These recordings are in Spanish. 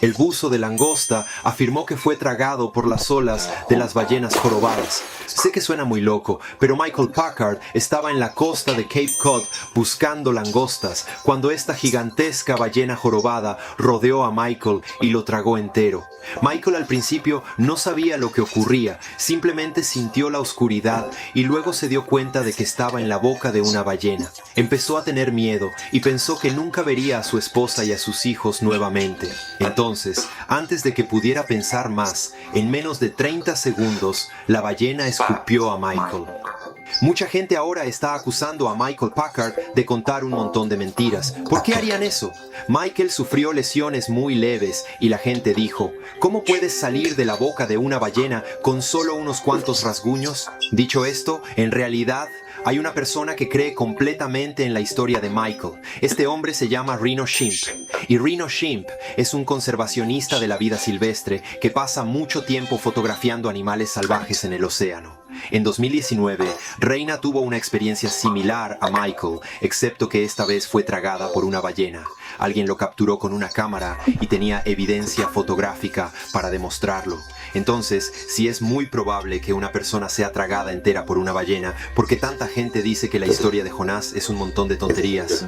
El buzo de langosta afirmó que fue tragado por las olas de las ballenas jorobadas. Sé que suena muy loco, pero Michael Packard estaba en la costa de Cape Cod buscando langostas cuando esta gigantesca ballena jorobada rodeó a Michael y lo tragó entero. Michael al principio no sabía lo que ocurría, simplemente sintió la oscuridad y luego se dio cuenta de que estaba en la boca de una ballena. Empezó a tener miedo y pensó que nunca vería a su esposa y a sus hijos nuevamente. Entonces, antes de que pudiera pensar más, en menos de 30 segundos, la ballena escupió a Michael. Mucha gente ahora está acusando a Michael Packard de contar un montón de mentiras. ¿Por qué harían eso? Michael sufrió lesiones muy leves y la gente dijo, ¿cómo puedes salir de la boca de una ballena con solo unos cuantos rasguños? Dicho esto, en realidad, hay una persona que cree completamente en la historia de Michael. Este hombre se llama Reno Shimp. Y Reno Shimp es un conservacionista de la vida silvestre que pasa mucho tiempo fotografiando animales salvajes en el océano. En 2019, Reina tuvo una experiencia similar a Michael, excepto que esta vez fue tragada por una ballena. Alguien lo capturó con una cámara y tenía evidencia fotográfica para demostrarlo. Entonces, sí es muy probable que una persona sea tragada entera por una ballena, porque tanta gente dice que la historia de Jonás es un montón de tonterías.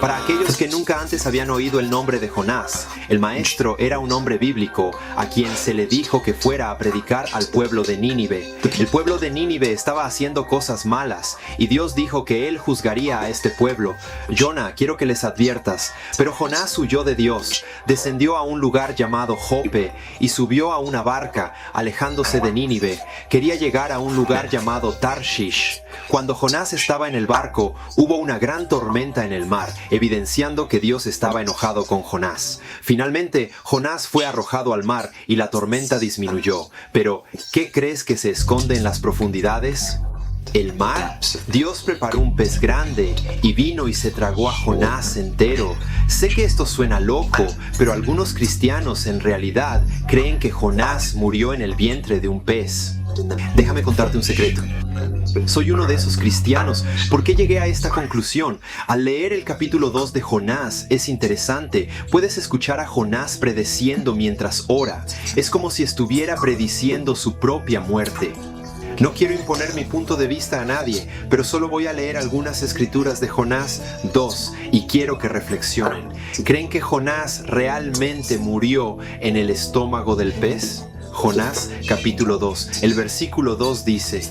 Para aquellos que nunca antes habían oído el nombre de Jonás, el maestro era un hombre bíblico a quien se le dijo que fuera a predicar al pueblo de Nínive. El pueblo de Nínive estaba haciendo cosas malas y Dios dijo que él juzgaría a este pueblo. Jonah, quiero que les adviertas, pero Jonás huyó de Dios, descendió a un lugar llamado Jope y subió a una barca, alejándose de Nínive. Quería llegar a un lugar llamado Tarshish. Cuando Jonás estaba en el barco, hubo una gran tormenta en el mar, evidenciando que Dios estaba enojado con Jonás. Finalmente, Jonás fue arrojado al mar y la tormenta disminuyó. Pero, ¿qué crees que se esconde en las profundidades? ¿El mar? Dios preparó un pez grande y vino y se tragó a Jonás entero. Sé que esto suena loco, pero algunos cristianos en realidad creen que Jonás murió en el vientre de un pez. Déjame contarte un secreto. Soy uno de esos cristianos. ¿Por qué llegué a esta conclusión? Al leer el capítulo 2 de Jonás es interesante. Puedes escuchar a Jonás predeciendo mientras ora. Es como si estuviera prediciendo su propia muerte. No quiero imponer mi punto de vista a nadie, pero solo voy a leer algunas escrituras de Jonás 2 y quiero que reflexionen. ¿Creen que Jonás realmente murió en el estómago del pez? Jonás capítulo 2, el versículo 2 dice: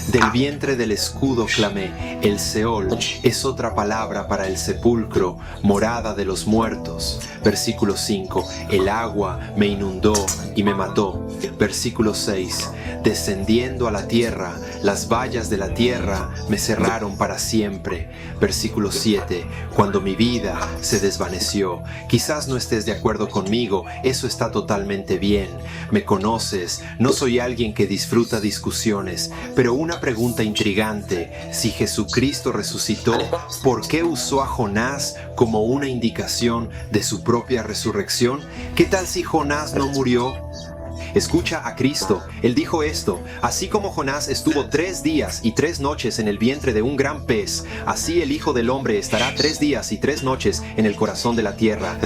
del vientre del escudo clamé, el Seol es otra palabra para el sepulcro, morada de los muertos. Versículo 5, el agua me inundó y me mató. Versículo 6, descendiendo a la tierra, las vallas de la tierra me cerraron para siempre. Versículo 7, cuando mi vida se desvaneció. Quizás no estés de acuerdo conmigo, eso está totalmente bien. Me conoces, no soy alguien que disfruta discusiones, pero una pregunta intrigante: si Jesucristo resucitó, ¿por qué usó a Jonás como una indicación de su propia resurrección? ¿Qué tal si Jonás no murió? Escucha a Cristo. Él dijo esto: así como Jonás estuvo 3 días y 3 noches en el vientre de un gran pez, así el Hijo del Hombre estará 3 días y 3 noches en el corazón de la tierra.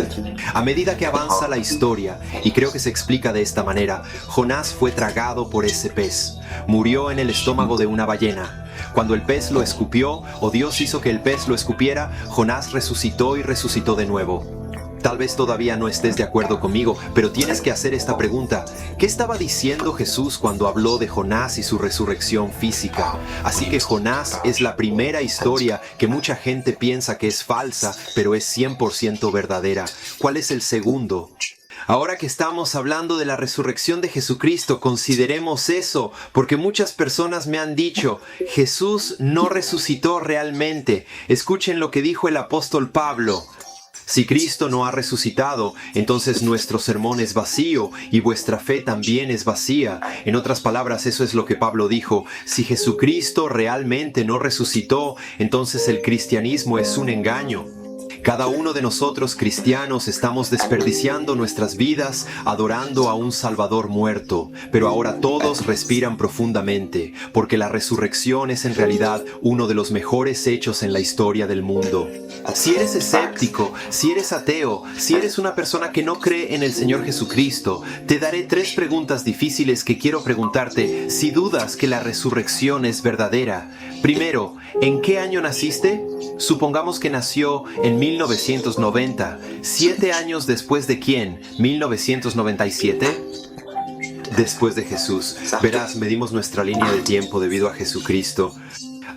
A medida que avanza la historia, y creo que se explica de esta manera, Jonás fue tragado por ese pez. Murió en el estómago de una ballena. Cuando el pez lo escupió, o Dios hizo que el pez lo escupiera, Jonás resucitó y resucitó de nuevo. Tal vez todavía no estés de acuerdo conmigo, pero tienes que hacer esta pregunta: ¿qué estaba diciendo Jesús cuando habló de Jonás y su resurrección física? Así que Jonás es la primera historia que mucha gente piensa que es falsa, pero es 100% verdadera. ¿Cuál es el segundo? Ahora que estamos hablando de la resurrección de Jesucristo, consideremos eso, porque muchas personas me han dicho: Jesús no resucitó realmente. Escuchen lo que dijo el apóstol Pablo: si Cristo no ha resucitado, entonces nuestro sermón es vacío y vuestra fe también es vacía. En otras palabras, eso es lo que Pablo dijo: si Jesucristo realmente no resucitó, entonces el cristianismo es un engaño. Cada uno de nosotros cristianos estamos desperdiciando nuestras vidas adorando a un Salvador muerto, pero ahora todos respiran profundamente, porque la resurrección es en realidad uno de los mejores hechos en la historia del mundo. Si eres escéptico, si eres ateo, si eres una persona que no cree en el Señor Jesucristo, te daré 3 preguntas difíciles que quiero preguntarte si dudas que la resurrección es verdadera. Primero, ¿en qué año naciste? Supongamos que nació en 1990. ¿7 años después de quién? ¿1997? Después de Jesús. Verás, medimos nuestra línea de tiempo debido a Jesucristo.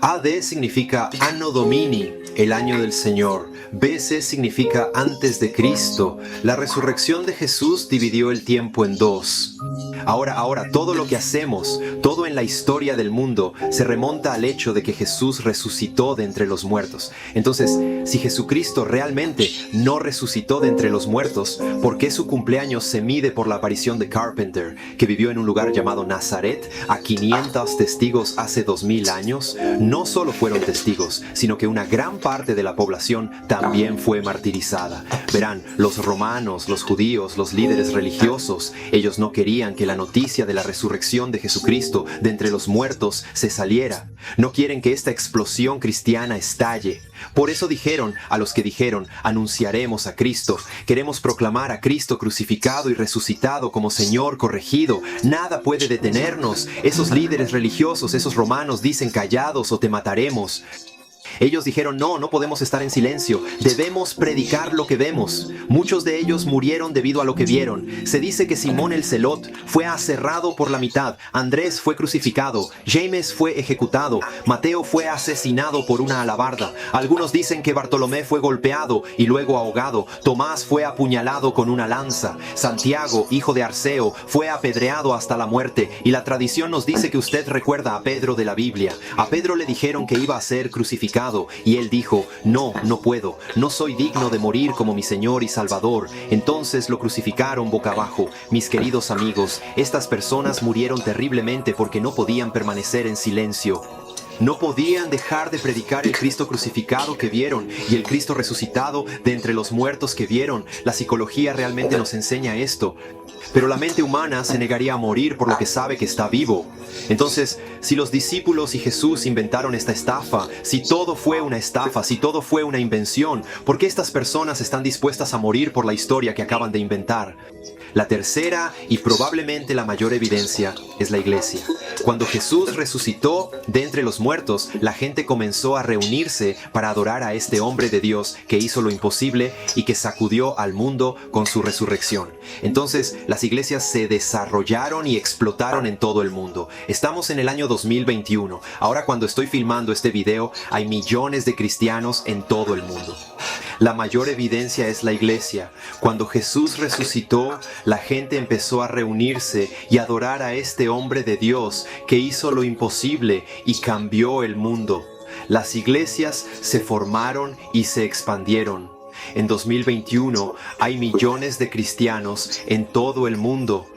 AD significa Anno Domini, el año del Señor. BC significa antes de Cristo. La resurrección de Jesús dividió el tiempo en 2. Ahora, todo lo que hacemos, todo en la historia del mundo, se remonta al hecho de que Jesús resucitó de entre los muertos. Entonces, si Jesucristo realmente no resucitó de entre los muertos, ¿por qué su cumpleaños se mide por la aparición de Carpenter, que vivió en un lugar llamado Nazaret, a 500 testigos hace 2000 años? No solo fueron testigos, sino que una gran parte de la población también fue martirizada. Verán, los romanos, los judíos, los líderes religiosos, ellos no querían que la noticia de la resurrección de Jesucristo de entre los muertos se saliera. No quieren que esta explosión cristiana estalle. Por eso dijeron a los que dijeron, anunciaremos a Cristo. Queremos proclamar a Cristo crucificado y resucitado como Señor corregido. Nada puede detenernos. Esos líderes religiosos, esos romanos dicen callados o te mataremos. Ellos dijeron, no podemos estar en silencio, debemos predicar lo que vemos. Muchos de ellos murieron debido a lo que vieron. Se dice que Simón el Zelot fue aserrado por la mitad, Andrés fue crucificado, James fue ejecutado, Mateo fue asesinado por una alabarda. Algunos dicen que Bartolomé fue golpeado y luego ahogado, Tomás fue apuñalado con una lanza, Santiago, hijo de Arceo, fue apedreado hasta la muerte, y la tradición nos dice que usted recuerda a Pedro de la Biblia. A Pedro le dijeron que iba a ser crucificado, y él dijo, no puedo, no soy digno de morir como mi Señor y Salvador. Entonces lo crucificaron boca abajo. Mis queridos amigos, estas personas murieron terriblemente porque no podían permanecer en silencio. No podían dejar de predicar el Cristo crucificado que vieron y el Cristo resucitado de entre los muertos que vieron. La psicología realmente nos enseña esto. Pero la mente humana se negaría a morir por lo que sabe que está vivo. Entonces, si los discípulos y Jesús inventaron esta estafa, si todo fue una estafa, si todo fue una invención, ¿por qué estas personas están dispuestas a morir por la historia que acaban de inventar? La tercera y probablemente la mayor evidencia es la iglesia. Cuando Jesús resucitó de entre los muertos, la gente comenzó a reunirse para adorar a este hombre de Dios que hizo lo imposible y que sacudió al mundo con su resurrección. Entonces, las iglesias se desarrollaron y explotaron en todo el mundo. Estamos en el año 2021. Ahora, cuando estoy filmando este video, hay millones de cristianos en todo el mundo. La mayor evidencia es la iglesia. Cuando Jesús resucitó, la gente empezó a reunirse y adorar a este hombre de Dios que hizo lo imposible y cambió el mundo. Las iglesias se formaron y se expandieron. En 2021 hay millones de cristianos en todo el mundo.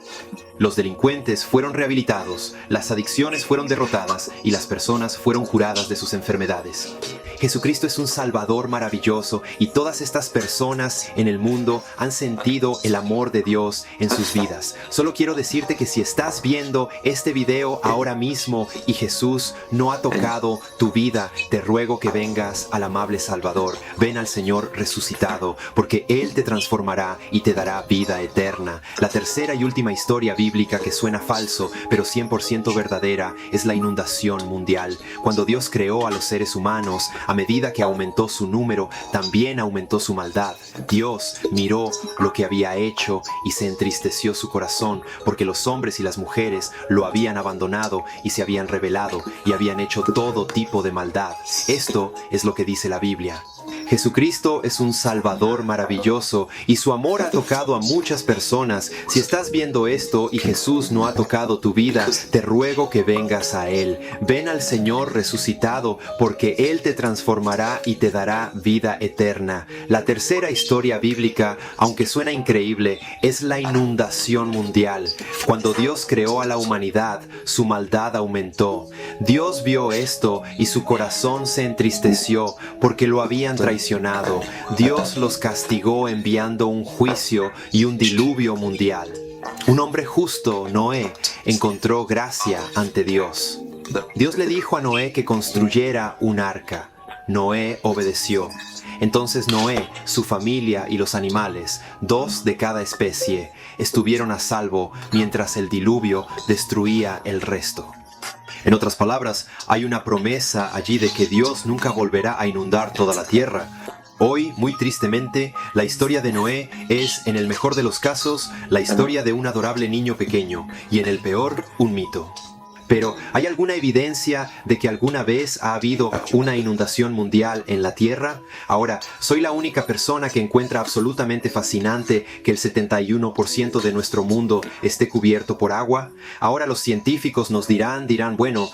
Los delincuentes fueron rehabilitados, las adicciones fueron derrotadas y las personas fueron curadas de sus enfermedades. Jesucristo es un Salvador maravilloso y todas estas personas en el mundo han sentido el amor de Dios en sus vidas. Solo quiero decirte que si estás viendo este video ahora mismo y Jesús no ha tocado tu vida, te ruego que vengas al amable Salvador. Ven al Señor resucitado, porque Él te transformará y te dará vida eterna. La tercera y última historia bíblica que suena falso, pero 100% verdadera, es la inundación mundial. Cuando Dios creó a los seres humanos, a medida que aumentó su número, también aumentó su maldad. Dios miró lo que había hecho y se entristeció su corazón, porque los hombres y las mujeres lo habían abandonado y se habían rebelado y habían hecho todo tipo de maldad. Esto es lo que dice la Biblia. Jesucristo es un Salvador maravilloso y su amor ha tocado a muchas personas. Si estás viendo esto y Jesús no ha tocado tu vida, te ruego que vengas a Él. Ven al Señor resucitado, porque Él te transformará y te dará vida eterna. La tercera historia bíblica, aunque suena increíble, es la inundación mundial. Cuando Dios creó a la humanidad, su maldad aumentó. Dios vio esto y su corazón se entristeció porque lo habían traicionado mencionado, Dios los castigó enviando un juicio y un diluvio mundial. Un hombre justo, Noé, encontró gracia ante Dios. Dios le dijo a Noé que construyera un arca. Noé obedeció. Entonces Noé, su familia y los animales, 2 de cada especie, estuvieron a salvo mientras el diluvio destruía el resto. En otras palabras, hay una promesa allí de que Dios nunca volverá a inundar toda la tierra. Hoy, muy tristemente, la historia de Noé es, en el mejor de los casos, la historia de un adorable niño pequeño, y en el peor, un mito. Pero, ¿hay alguna evidencia de que alguna vez ha habido una inundación mundial en la Tierra? Ahora, ¿soy la única persona que encuentra absolutamente fascinante que el 71% de nuestro mundo esté cubierto por agua? Ahora los científicos nos dirán, bueno,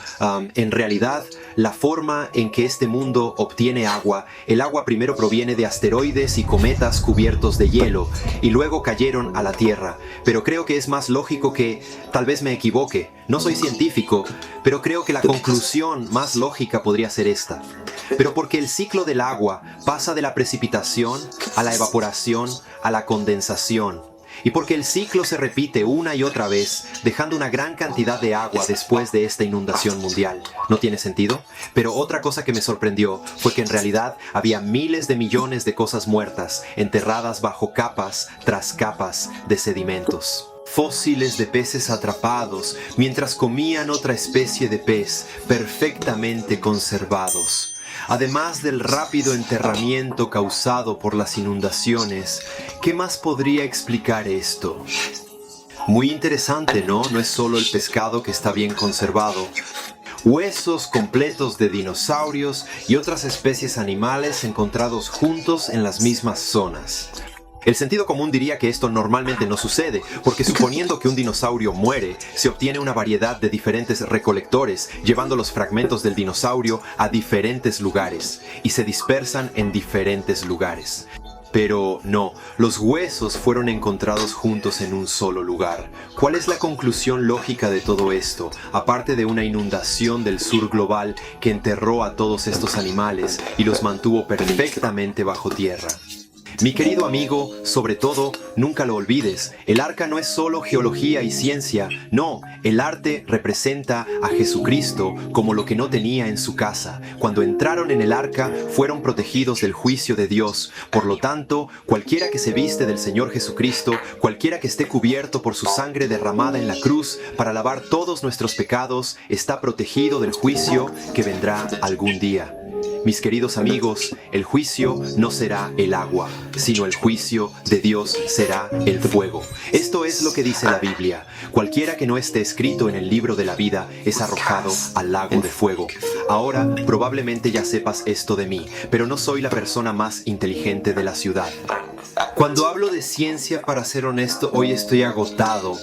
en realidad, la forma en que este mundo obtiene agua, el agua primero proviene de asteroides y cometas cubiertos de hielo, y luego cayeron a la Tierra. Pero creo que es más lógico que, tal vez me equivoque, no soy científico, pero creo que la conclusión más lógica podría ser esta. Pero porque el ciclo del agua pasa de la precipitación a la evaporación a la condensación. Y porque el ciclo se repite una y otra vez, dejando una gran cantidad de agua después de esta inundación mundial. ¿No tiene sentido? Pero otra cosa que me sorprendió fue que en realidad había miles de millones de cosas muertas, enterradas bajo capas tras capas de sedimentos. Fósiles de peces atrapados mientras comían otra especie de pez perfectamente conservados. Además del rápido enterramiento causado por las inundaciones, ¿qué más podría explicar esto? Muy interesante, ¿no? No es solo el pescado que está bien conservado. Huesos completos de dinosaurios y otras especies animales encontrados juntos en las mismas zonas. El sentido común diría que esto normalmente no sucede, porque suponiendo que un dinosaurio muere, se obtiene una variedad de diferentes recolectores, llevando los fragmentos del dinosaurio a diferentes lugares, y se dispersan en diferentes lugares. Pero no, los huesos fueron encontrados juntos en un solo lugar. ¿Cuál es la conclusión lógica de todo esto, aparte de una inundación del sur global que enterró a todos estos animales y los mantuvo perfectamente bajo tierra? Mi querido amigo, sobre todo, nunca lo olvides, el arca no es solo geología y ciencia, no, el arte representa a Jesucristo como lo que no tenía en su casa. Cuando entraron en el arca, fueron protegidos del juicio de Dios. Por lo tanto, cualquiera que se viste del Señor Jesucristo, cualquiera que esté cubierto por su sangre derramada en la cruz para lavar todos nuestros pecados, está protegido del juicio que vendrá algún día. Mis queridos amigos, el juicio no será el agua, sino el juicio de Dios será el fuego. Esto es lo que dice la Biblia. Cualquiera que no esté escrito en el libro de la vida es arrojado al lago de fuego. Ahora, probablemente ya sepas esto de mí, pero no soy la persona más inteligente de la ciudad. Cuando hablo de ciencia, para ser honesto, hoy estoy agotado.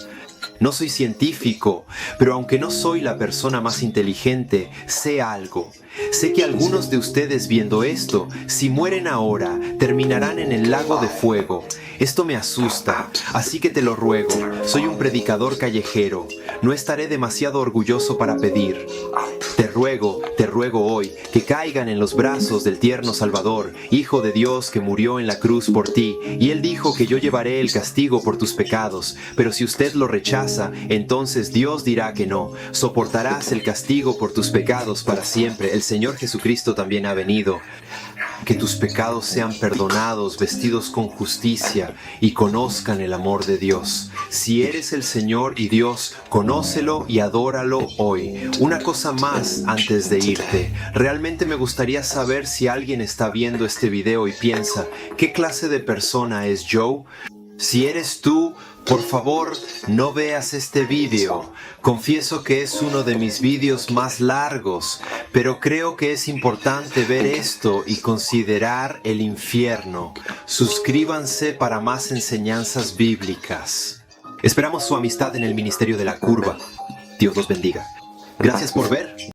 No soy científico, pero aunque no soy la persona más inteligente, sé algo. Sé que algunos de ustedes viendo esto, si mueren ahora, terminarán en el lago de fuego. Esto me asusta, así que te lo ruego. Soy un predicador callejero. No estaré demasiado orgulloso para pedir. Te ruego hoy que caigan en los brazos del tierno Salvador, Hijo de Dios que murió en la cruz por ti, y Él dijo que yo llevaré el castigo por tus pecados, pero si usted lo rechaza, entonces Dios dirá que no, soportarás el castigo por tus pecados para siempre. El Señor Jesucristo también ha venido. Que tus pecados sean perdonados, vestidos con justicia y conozcan el amor de Dios. Si eres el Señor y Dios, conócelo y adóralo hoy. Una cosa más antes de irte. Realmente me gustaría saber si alguien está viendo este video y piensa, ¿qué clase de persona es Joe? Si eres tú, por favor, no veas este video. Confieso que es uno de mis videos más largos, pero creo que es importante ver esto y considerar el infierno. Suscríbanse para más enseñanzas bíblicas. Esperamos su amistad en el Ministerio de la Curva. Dios los bendiga. Gracias por ver.